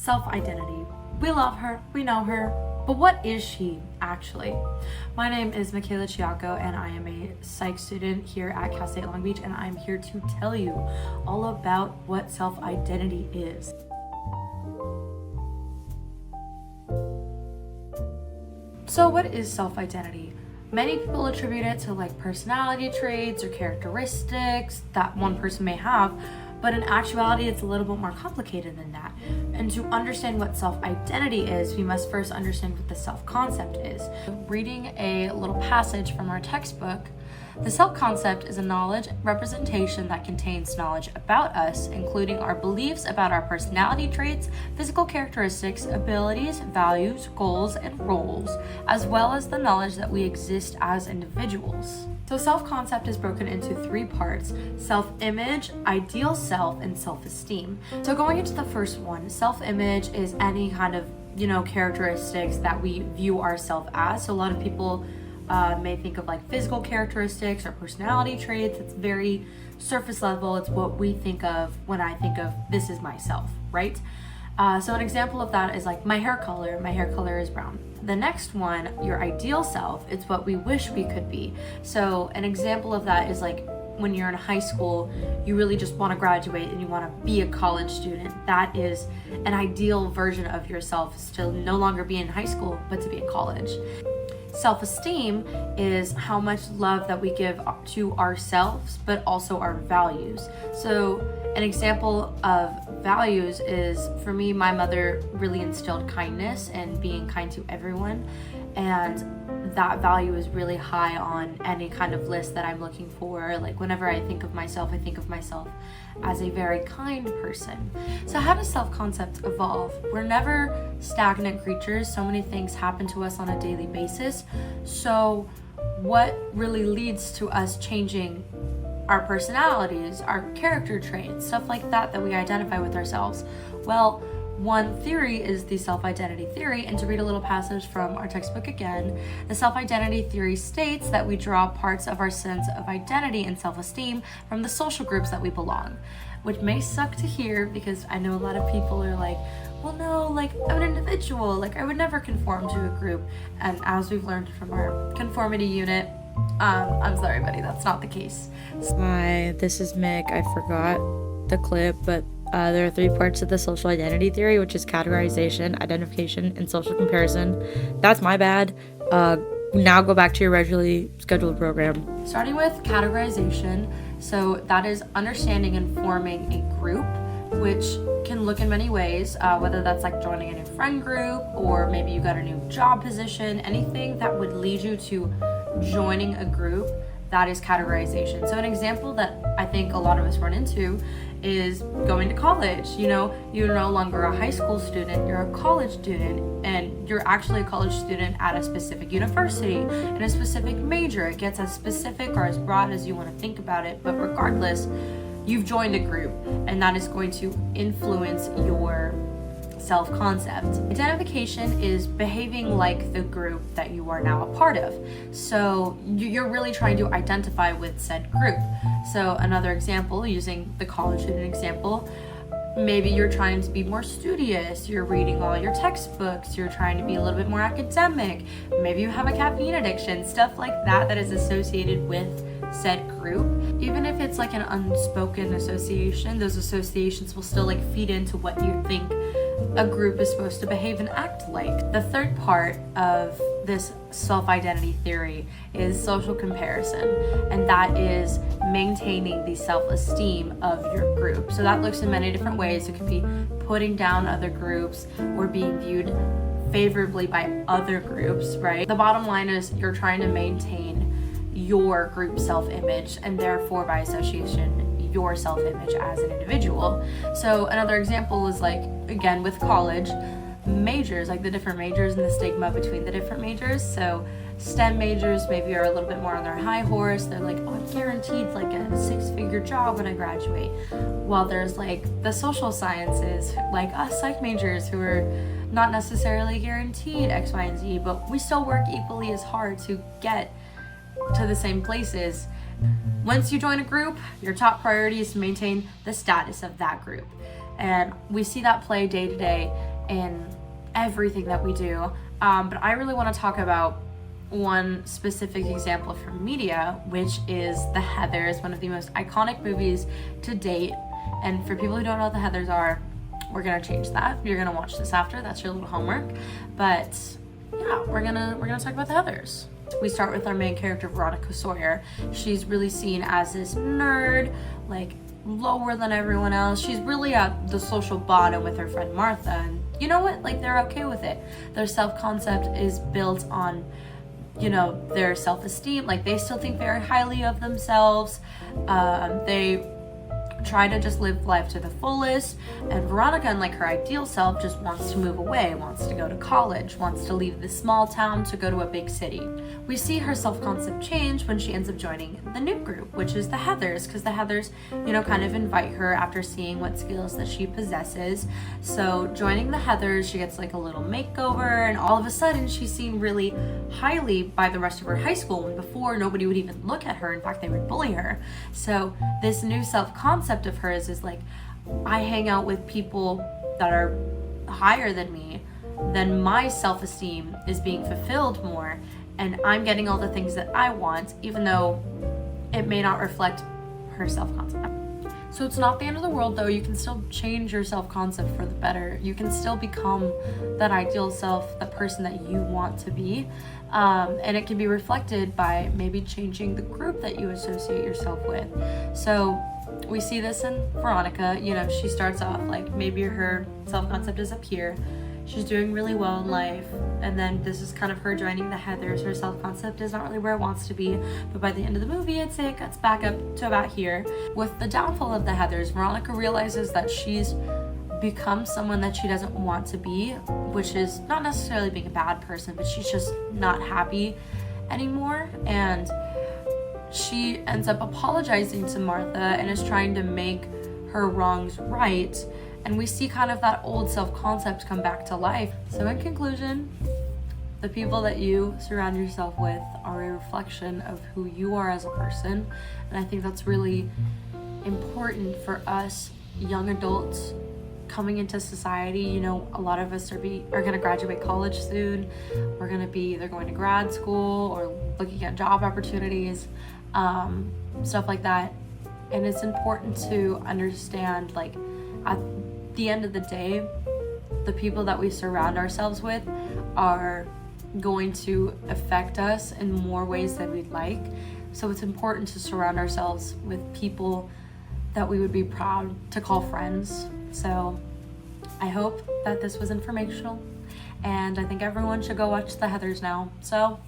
Self-identity. We love her, we know her, but what is she actually? My name is Mika'la and I am a psych student here at Cal State Long Beach, and I'm here to tell you all about what self-identity is. So what is self-identity? Many people attribute it to like personality traits or characteristics that one person may have, but in actuality, it's a little bit more complicated than that. And to understand what self-identity is, we must first understand what the self-concept is. Reading a little passage from our textbook, the self-concept is a knowledge representation that contains knowledge about us, including our beliefs about our personality traits, physical characteristics, abilities, values, goals, and roles, as well as the knowledge that we exist as individuals. So self-concept is broken into three parts: self-image, ideal self, and self-esteem. So going into the first one, self-image is any kind of, characteristics that we view ourselves as. So a lot of people may think of like physical characteristics or personality traits. It's very surface level. It's what we think of when I think of this is myself, right? So an example of that is like my hair color. My hair color is brown. The next one, your ideal self, it's what we wish we could be. So an example of that is like when you're in high school, you really just want to graduate and you want to be a college student. That is an ideal version of yourself, is to no longer be in high school, but to be in college. Self-esteem is how much love that we give to ourselves, but also our values. So an example of values is, for me, my mother really instilled kindness and being kind to everyone. And that value is really high on any kind of list that I'm looking for. Like whenever I think of myself as a very kind person. So how does self-concept evolve? We're never stagnant creatures. So many things happen to us on a daily basis. So what really leads to us changing our personalities, our character traits, stuff like that we identify with ourselves? Well, one theory is the self-identity theory, and to read a little passage from our textbook again, the self-identity theory states that we draw parts of our sense of identity and self-esteem from the social groups that we belong, which may suck to hear because I know a lot of people are like, well, no, like I'm an individual, like I would never conform to a group. And as we've learned from our conformity unit, I'm sorry, buddy, that's not the case. Hi, this is Mick. I forgot the clip, but there are three parts of the social identity theory, which is categorization, identification, and social comparison. That's my bad. Now go back to your regularly scheduled program. Starting with categorization, so that is understanding and forming a group, which can look in many ways, whether that's like joining a new friend group, or maybe you got a new job position, anything that would lead you to joining a group. That is categorization. So an example that I think a lot of us run into is going to college. You're no longer a high school student, you're a college student, and you're actually a college student at a specific university in a specific major. It gets as specific or as broad as you want to think about it, but regardless, you've joined a group, and that is going to influence your self-concept. Identification is behaving like the group that you are now a part of. So you're really trying to identify with said group. So another example, using the college student example, maybe you're trying to be more studious, you're reading all your textbooks, you're trying to be a little bit more academic, maybe you have a caffeine addiction, stuff like that is associated with said group. Even if it's like an unspoken association, those associations will still like feed into what you think a group is supposed to behave and act like. The third part of this self-identity theory is social comparison, and that is maintaining the self-esteem of your group. So that looks in many different ways. It could be putting down other groups or being viewed favorably by other groups, right? The bottom line is you're trying to maintain your group self-image, and therefore by association your self-image as an individual. So another example is like, again, with college majors, like the different majors and the stigma between the different majors. So STEM majors maybe are a little bit more on their high horse. They're like, oh, I'm guaranteed like a 6-figure job when I graduate. While there's like the social sciences, like us psych majors, who are not necessarily guaranteed X, Y, and Z, but we still work equally as hard to get to the same places. Once you join a group, your top priority is to maintain the status of that group. And we see that play day to day in everything that we do. But I really want to talk about one specific example from media, which is The Heathers, one of the most iconic movies to date. And for people who don't know what The Heathers are, we're gonna change that. You're gonna watch this after. That's your little homework. But yeah, we're gonna talk about The Heathers. We start with our main character, Veronica Sawyer. She's really seen as this nerd, like lower than everyone else. She's really at the social bottom with her friend Martha, and you know what? Like, they're okay with it. Their self-concept is built on, you know, their self-esteem. Like, they still think very highly of themselves. They try to just live life to the fullest, and Veronica, unlike her ideal self, just wants to move away, wants to go to college, wants to leave this small town to go to a big city. We see her self-concept change when she ends up joining the new group, which is the Heathers, because the Heathers, you know, kind of invite her after seeing what skills that she possesses. So joining the Heathers, she gets like a little makeover, and all of a sudden she's seen really highly by the rest of her high school, when before nobody would even look at her. In fact, they would bully her. So this new self-concept of hers is like, I hang out with people that are higher than me, then my self-esteem is being fulfilled more, and I'm getting all the things that I want, even though it may not reflect her self-concept. So it's not the end of the world, though. You can still change your self-concept for the better. You can still become that ideal self, the person that you want to be. And it can be reflected by maybe changing the group that you associate yourself with. So we see this in Veronica. You know, she starts off like, maybe her self-concept is up here. She's doing really well in life, and then this is kind of her joining the Heathers. Her self-concept is not really where it wants to be, but by the end of the movie, I'd say it cuts back up to about here. With the downfall of the Heathers, Veronica realizes that she's become someone that she doesn't want to be, which is not necessarily being a bad person, but she's just not happy anymore, and she ends up apologizing to Martha and is trying to make her wrongs right. And we see kind of that old self-concept come back to life. So in conclusion, the people that you surround yourself with are a reflection of who you are as a person. And I think that's really important for us young adults coming into society. You know, a lot of us are going to graduate college soon. We're going to be either going to grad school or looking at job opportunities, stuff like that. And it's important to understand, like, at the end of the day, the people that we surround ourselves with are going to affect us in more ways than we'd like. So it's important to surround ourselves with people that we would be proud to call friends. So I hope that this was informational, and I think everyone should go watch The Heathers now. So